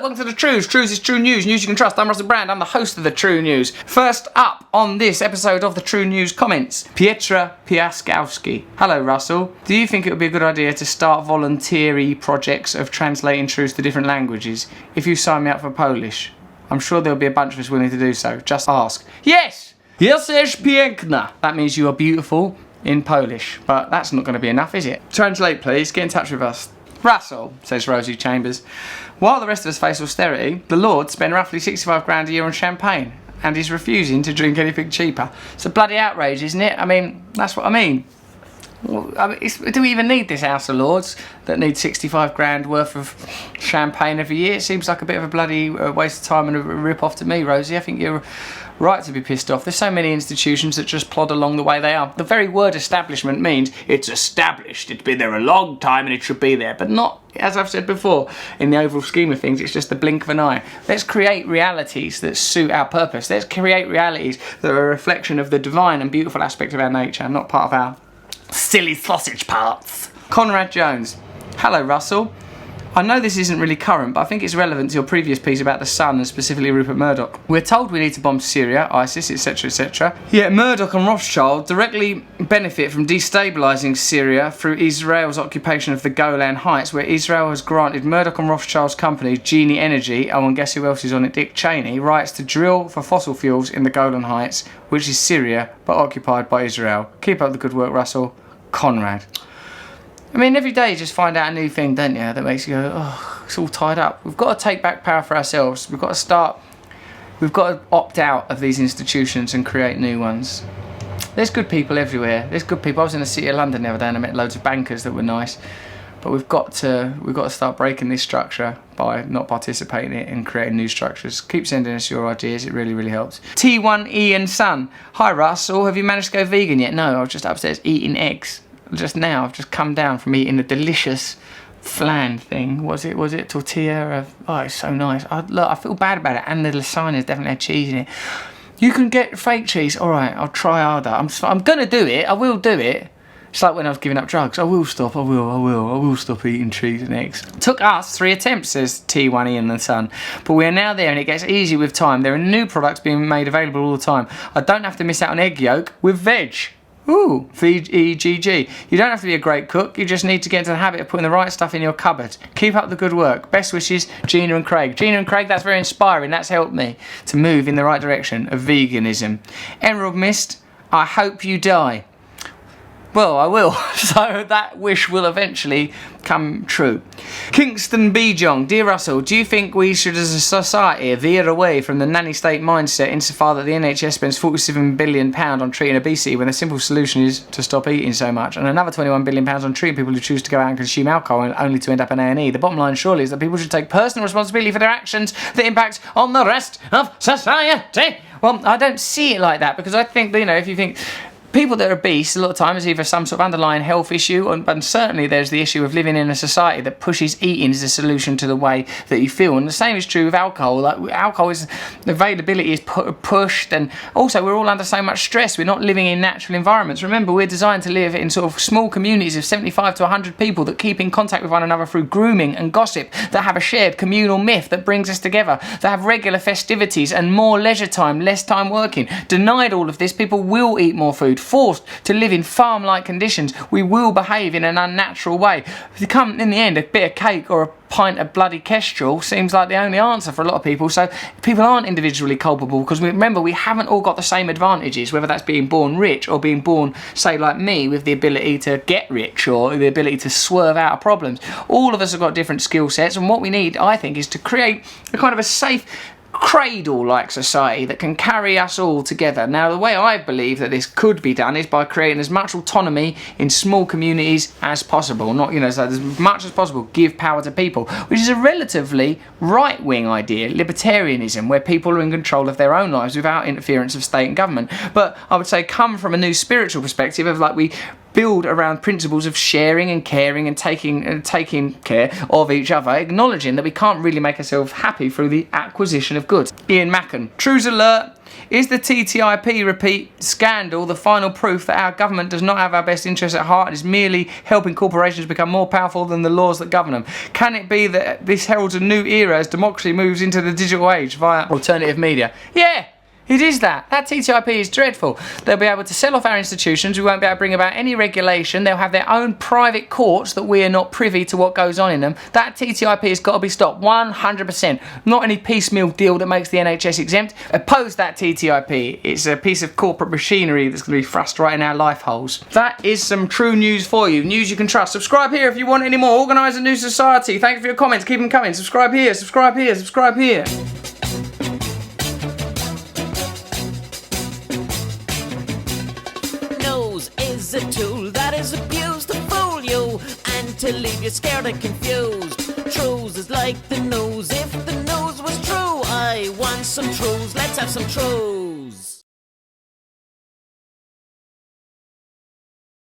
welcome to the Trews. Trews is true news, news you can trust. I'm Russell Brand, I'm the host of the True News. First up on this episode of the True News comments, Pietra Piaskowski. Hello Russell, do you think it would be a good idea to start voluntary projects of translating truths to different languages if you sign me up for Polish? I'm sure there'll be a bunch of us willing to do so, just ask. Yes! Jesteś piękna! That means you are beautiful in Polish, but that's not going to be enough, is it? Translate please, get in touch with us. Russell, says Rosie Chambers, while the rest of us face austerity, the Lord spent roughly 65 grand a year on champagne and he's refusing to drink anything cheaper. It's a bloody outrage, isn't it? I mean, that's what I mean. Do we even need this House of Lords that needs 65 grand worth of champagne every year? It seems like a bit of a bloody waste of time and a rip-off to me, Rosie. I think you're right to be pissed off. There's so many institutions that just plod along the way they are. The very word establishment means it's established, it's been there a long time and it should be there, but not, as I've said before, in the overall scheme of things, it's just the blink of an eye. Let's create realities that suit our purpose. Let's create realities that are a reflection of the divine and beautiful aspect of our nature, not part of our silly sausage parts. Conrad Jones. Hello Russell. I know this isn't really current, but I think it's relevant to your previous piece about the Sun and specifically Rupert Murdoch. We're told we need to bomb Syria, ISIS, etc, etc. Yet Murdoch and Rothschild directly benefit from destabilising Syria through Israel's occupation of the Golan Heights, where Israel has granted Murdoch and Rothschild's company, Jimi Energy, oh and guess who else is on it, Dick Cheney, rights to drill for fossil fuels in the Golan Heights, which is Syria, but occupied by Israel. Keep up the good work, Russell. Conrad. I mean, every day you just find out a new thing, don't you, that makes you go, oh, it's all tied up. We've got to take back power for ourselves. We've got to opt out of these institutions and create new ones. There's good people everywhere. There's good people. I was in the city of London the other day and I met loads of bankers that were nice. But we've got to start breaking this structure by not participating in it and creating new structures. Keep sending us your ideas, it really, really helps. T1E and Son. Hi Russell, have you managed to go vegan yet? No, I was just upstairs eating eggs. Just now, I've just come down from eating a delicious flan thing. Was it tortilla? Oh, it's so nice. Look, I feel bad about it. And the lasagna's definitely had cheese in it. You can get fake cheese. All right, I'll try harder. I'm gonna do it. I will do it. It's like when I was giving up drugs. I will stop. I will stop eating cheese and eggs. Took us 3 attempts, says T1E and the Sun. But we are now there and it gets easy with time. There are new products being made available all the time. I don't have to miss out on egg yolk with veg. Ooh, VEGG. You don't have to be a great cook, you just need to get into the habit of putting the right stuff in your cupboard. Keep up the good work. Best wishes, Gina and Craig. Gina and Craig, that's very inspiring. That's helped me to move in the right direction of veganism. Emerald Mist, I hope you die. Well, I will. So that wish will eventually come true. Kingston Bejong. Dear Russell, do you think we should as a society veer away from the nanny state mindset insofar that the NHS spends £47 billion on treating obesity when the simple solution is to stop eating so much, and another £21 billion on treating people who choose to go out and consume alcohol only to end up in A&E? The bottom line surely is that people should take personal responsibility for their actions that impact on the rest of society. Well, I don't see it like that, because I think, you know, if you think people that are obese, a lot of times, either some sort of underlying health issue, and certainly there's the issue of living in a society that pushes eating as a solution to the way that you feel. And the same is true with alcohol. Like, alcohol is, the availability is pushed, and also we're all under so much stress. We're not living in natural environments. Remember, we're designed to live in sort of small communities of 75 to 100 people that keep in contact with one another through grooming and gossip, that have a shared communal myth that brings us together, that have regular festivities and more leisure time, less time working. Denied all of this, people will eat more food. Forced to live in farm-like conditions, we will behave in an unnatural way. If you come in the end, a bit of cake or a pint of bloody kestrel seems like the only answer for a lot of people. So people aren't individually culpable, because remember, we haven't all got the same advantages, whether that's being born rich or being born, say like me, with the ability to get rich or the ability to swerve out of problems. All of us have got different skill sets, and what we need, I think, is to create a kind of a safe cradle-like society that can carry us all together. Now, the way I believe that this could be done is by creating as much autonomy in small communities as possible. Not, you know, so as much as possible, give power to people, which is a relatively right-wing idea, libertarianism, where people are in control of their own lives without interference of state and government. But I would say come from a new spiritual perspective of, like, we build around principles of sharing and caring and taking care of each other, acknowledging that we can't really make ourselves happy through the acquisition of goods. Ian Macken. Trews alert. Is the TTIP repeat scandal the final proof that our government does not have our best interests at heart and is merely helping corporations become more powerful than the laws that govern them? Can it be that this heralds a new era as democracy moves into the digital age via alternative media? Yeah! It is that. That TTIP is dreadful. They'll be able to sell off our institutions. We won't be able to bring about any regulation. They'll have their own private courts that we are not privy to what goes on in them. That TTIP has got to be stopped 100%. Not any piecemeal deal that makes the NHS exempt. Oppose that TTIP. It's a piece of corporate machinery that's going to be thrust right in our life holes. That is some true news for you. News you can trust. Subscribe here if you want any more. Organise a new society. Thank you for your comments. Keep them coming. Subscribe here. Subscribe here. Subscribe here. Is a tool that is abused to fool you and to leave you scared and confused. Trews is like the news. If the news was true, I want some Trews. Let's have some Trews.